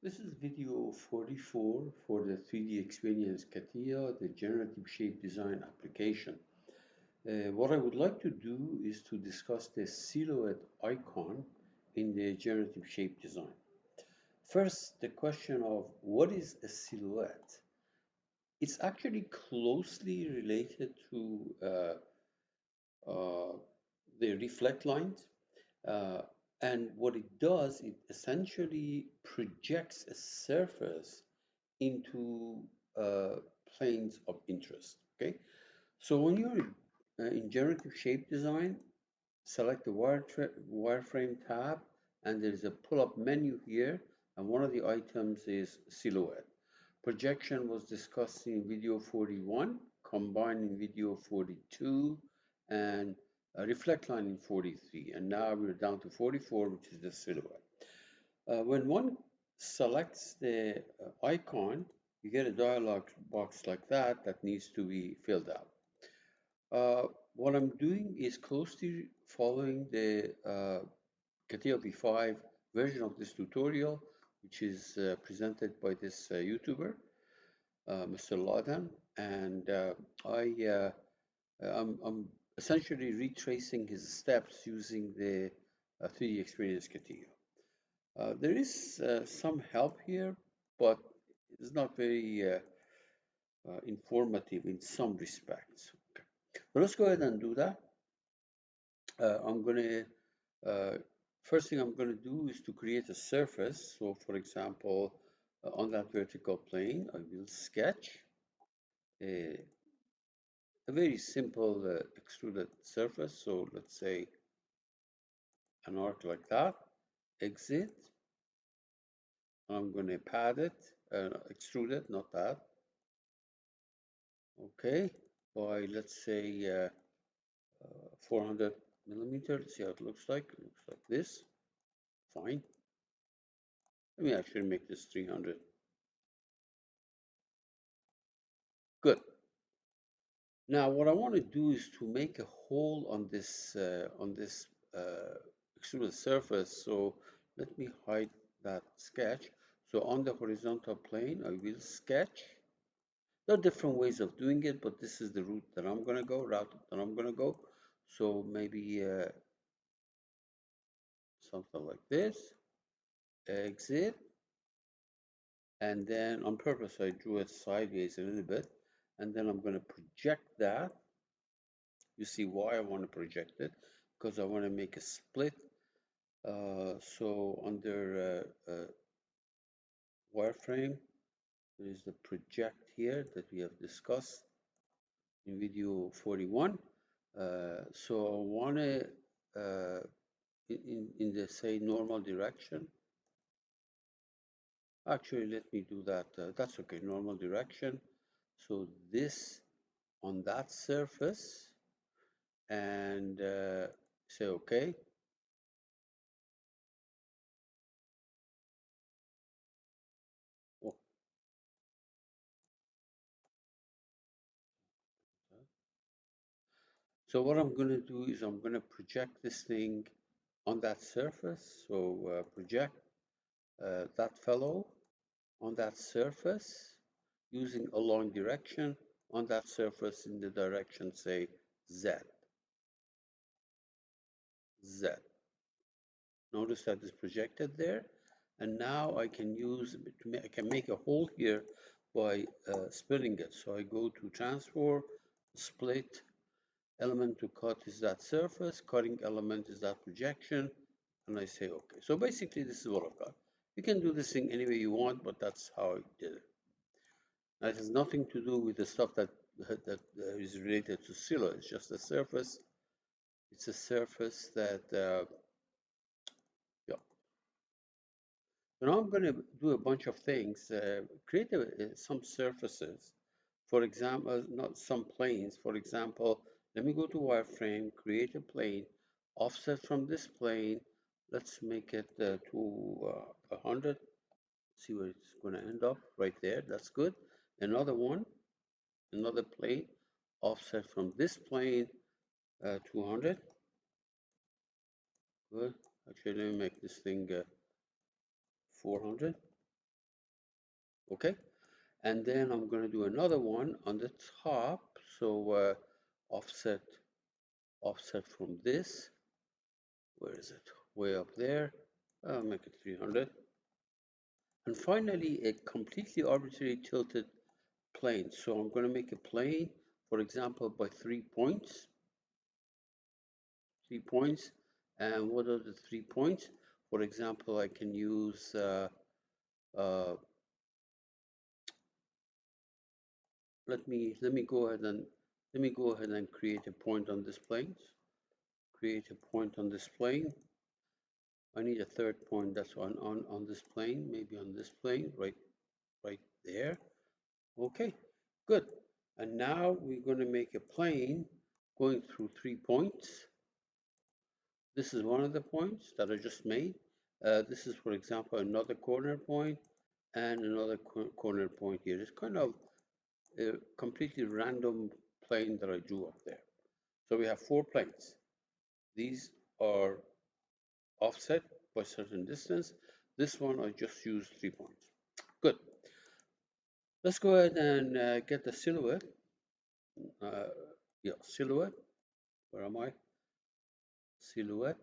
This is video 44 for the 3D Experience CATIA, the generative shape design application. What I would like to do is to discuss the silhouette icon in the generative shape design. First, the question of what is a silhouette? It's actually closely related to uh, the reflect lines. Uh, and what it does, it essentially projects a surface into uh, planes of interest. Okay, so when you're in generative shape design, select the wireframe tab, and there's a pull-up menu here, and one of the items is silhouette. Projection was discussed in video 41, combined in video 42, and reflect line in 43, and now we're down to 44, which is the silhouette. When one selects the icon, you get a dialog box like that that needs to be filled out. What I'm doing is closely following the CATIA V5 version of this tutorial, which is presented by this YouTuber, Mr. Ladan, and I'm essentially retracing his steps using the 3D Experience CATIA. There is some help here, but it's not very informative in some respects. Okay. So let's go ahead and do that. I'm going to, first thing I'm going to do is to create a surface. So for example, on that vertical plane, I will sketch a very simple extruded surface. So let's say an arc like that, exit. I'm going to pad it, extrude it, not pad. Okay, by let's say 400 millimeter. Let's see how it looks like. It looks like this. Fine. Let me actually make this 300. Good. Now, what I want to do is to make a hole on this extruded surface. So let me hide that sketch. So on the horizontal plane, I will sketch. There are different ways of doing it, but this is the route that I'm going to go, So maybe something like this. Exit. And then on purpose, I drew it sideways a little bit. And then I'm going to project that. You see why I want to project it? Because I want to make a split. So under wireframe, there is the project here that we have discussed in video 41. So I want to, in the say normal direction, actually let me do that. That's okay, normal direction. So this on that surface, and say okay. Oh, so what I'm going to do is I'm going to project this thing on that surface. So project that fellow on that surface using a long direction on that surface in the direction, say, Z. Z. Notice that it's projected there. And now I can use, I can make a hole here by splitting it. So I go to transform, split, element to cut is that surface, cutting element is that projection, and I say okay. So basically this is what I've got. You can do this thing any way you want, but that's how I did it. Now, it has nothing to do with the stuff that is related to silhouette. It's just a surface. It's a surface that, yeah. So now I'm going to do a bunch of things. Create some surfaces. For example, not some planes. For example, let me go to wireframe, create a plane, offset from this plane. Let's make it to 100. See where it's going to end up right there. That's good. Another one, another plane, offset from this plane 200. Good. Actually, let me make this thing 400. Okay, and then I'm going to do another one on the top. So offset from this. Where is it? Way up there. I'll make it 300. And finally, a completely arbitrary tilted plane. So I'm going to make a plane, for example, by 3 points. 3 points. And what are the 3 points? For example, I can use uh, let me go ahead and create a point on this plane. Create a point on this plane. I need a third point that's on this plane, maybe on this plane, right there. Okay, good. And now we're going to make a plane going through 3 points. This is one of the points that I just made. This is, for example, another corner point and another corner point here. It's kind of a completely random plane that I drew up there. So we have 4 planes. These are offset by certain distance. This one I just used 3 points. Good. Let's go ahead and get the silhouette. Uh, yeah, silhouette. Where am I? Silhouette.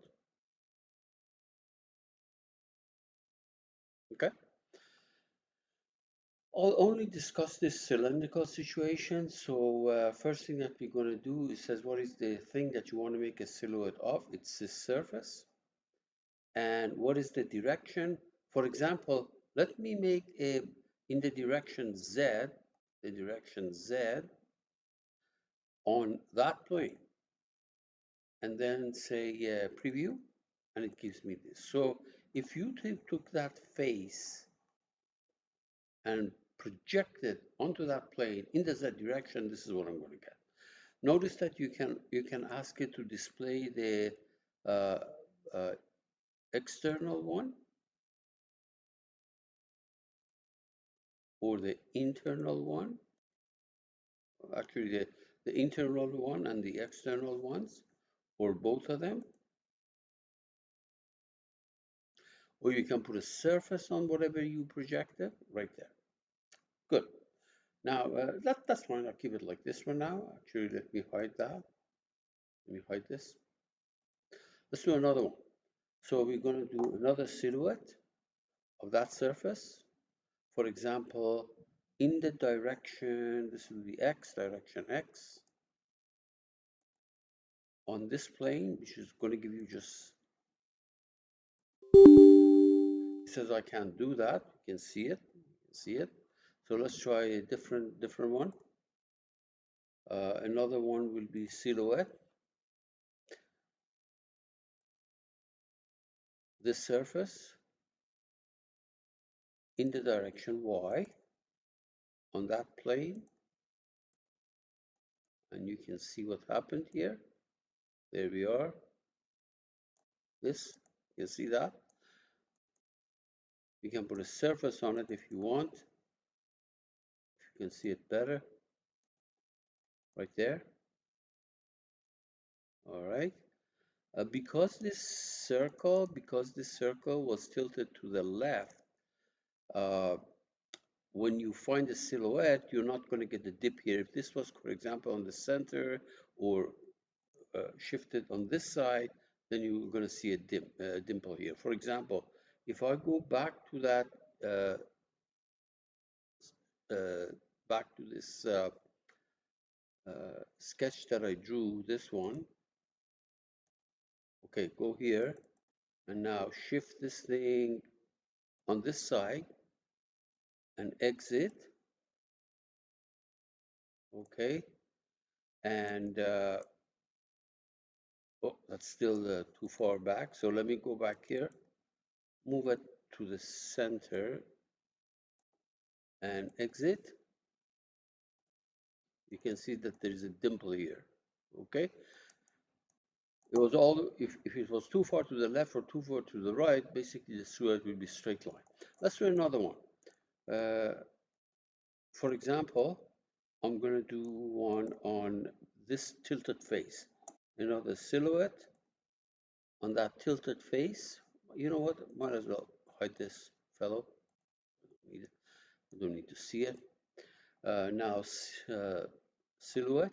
Okay. I'll only discuss this cylindrical situation. So first thing that we're going to do is says what is the thing that you want to make a silhouette of? It's the surface. And what is the direction? For example, let me make a in the direction Z, on that plane, and then say preview, and it gives me this. So if you took that face and project it onto that plane in the Z direction, this is what I'm going to get. Notice that you can ask it to display the uh, uh, external one or the internal one. Actually, the internal one and the external ones, or both of them. Or you can put a surface on whatever you projected right there. Good. Now, that's fine. I'll keep it like this for now. Actually, let me hide that. Let me hide this. Let's do another one. So we're going to do another silhouette of that surface. For example, in the direction, this will be X, direction X, on this plane, which is going to give you just, it says I can't do that. You can see it. So let's try a different one. Another one will be silhouette. This surface in the direction Y on that plane, and you can see what happened here. There we are. This, you see that? You can put a surface on it if you want. You can see it better right there. All right. Because this circle was tilted to the left, when you find a silhouette, you're not going to get the dip here. If this was, for example, on the center or shifted on this side, then you're going to see a dimple here. For example, if I go back to that, back to this sketch that I drew, this one, okay, go here, and now shift this thing on this side and exit, okay, and oh, that's still too far back, so let me go back here, move it to the center and exit. You can see that there is a dimple here, okay. It was all, if it was too far to the left or too far to the right, basically the silhouette will be straight line. Let's do another one. For example, I'm going to do one on this tilted face. You know, the silhouette on that tilted face. You know what? Might as well hide this fellow. You don't need to see it. Now, silhouette,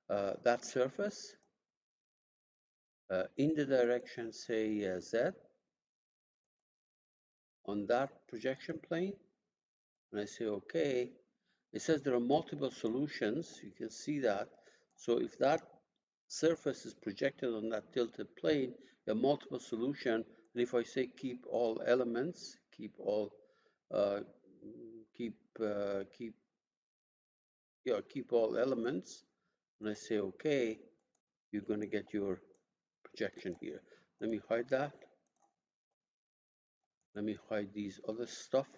that surface in the direction, say, Z, on that projection plane, and I say OK. It says there are multiple solutions. You can see that. So if that surface is projected on that tilted plane, there are multiple solutions. And if I say keep all elements, keep all, keep all elements, and I say OK, you're going to get your projection here. Let me hide that. Let me hide these other stuff.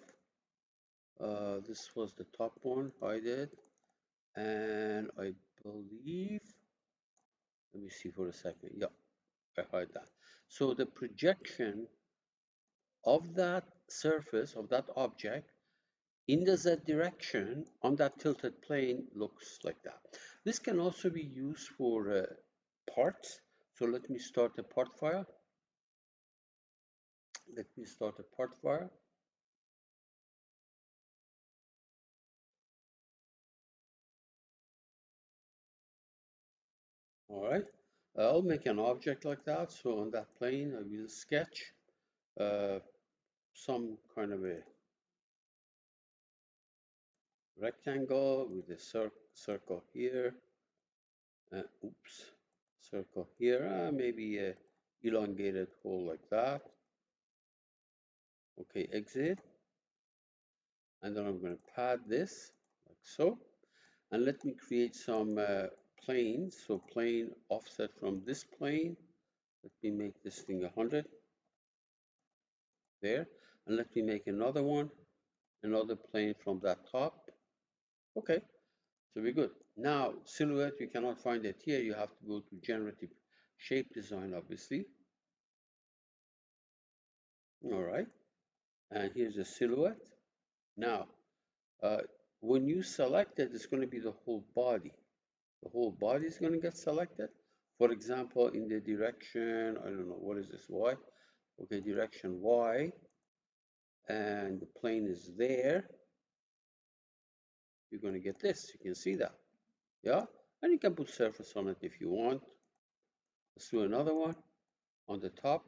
This was the top one, hide it. And I believe, let me see for a second. Yeah, I hide that. So the projection of that surface, of that object, in the Z direction on that tilted plane looks like that. This can also be used for parts. So let me start a part file. Let me start a part file. All right. I'll make an object like that. So on that plane, I will sketch some kind of a rectangle with a circle here. Oops, circle here. Maybe a elongated hole like that. Okay, exit. And then I'm going to pad this like so. And let me create some planes. So plane offset from this plane. Let me make this thing 100 there. And let me make another one, another plane from that top. Okay, so we're good. Now, silhouette, you cannot find it here. You have to go to generative shape design, obviously. All right, and here's a silhouette. Now, when you select it, it's going to be the whole body. The whole body is going to get selected. For example, in the direction, I don't know, what is this, Y? Okay, direction Y, and the plane is there. You're going to get this. You can see that. Yeah, and you can put surface on it if you want. Let's do another one on the top.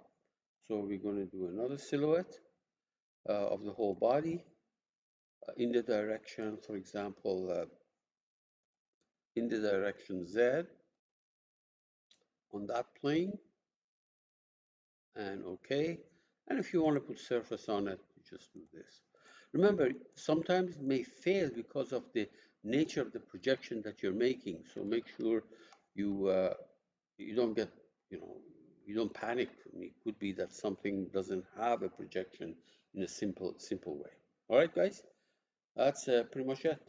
So we're going to do another silhouette of the whole body in the direction, for example, in the direction Z on that plane, and OK. And if you want to put surface on it, you just do this. Remember, sometimes it may fail because of the nature of the projection that you're making. So make sure you don't get, you don't panic. It could be that something doesn't have a projection in a simple way. All right, guys, that's pretty much it.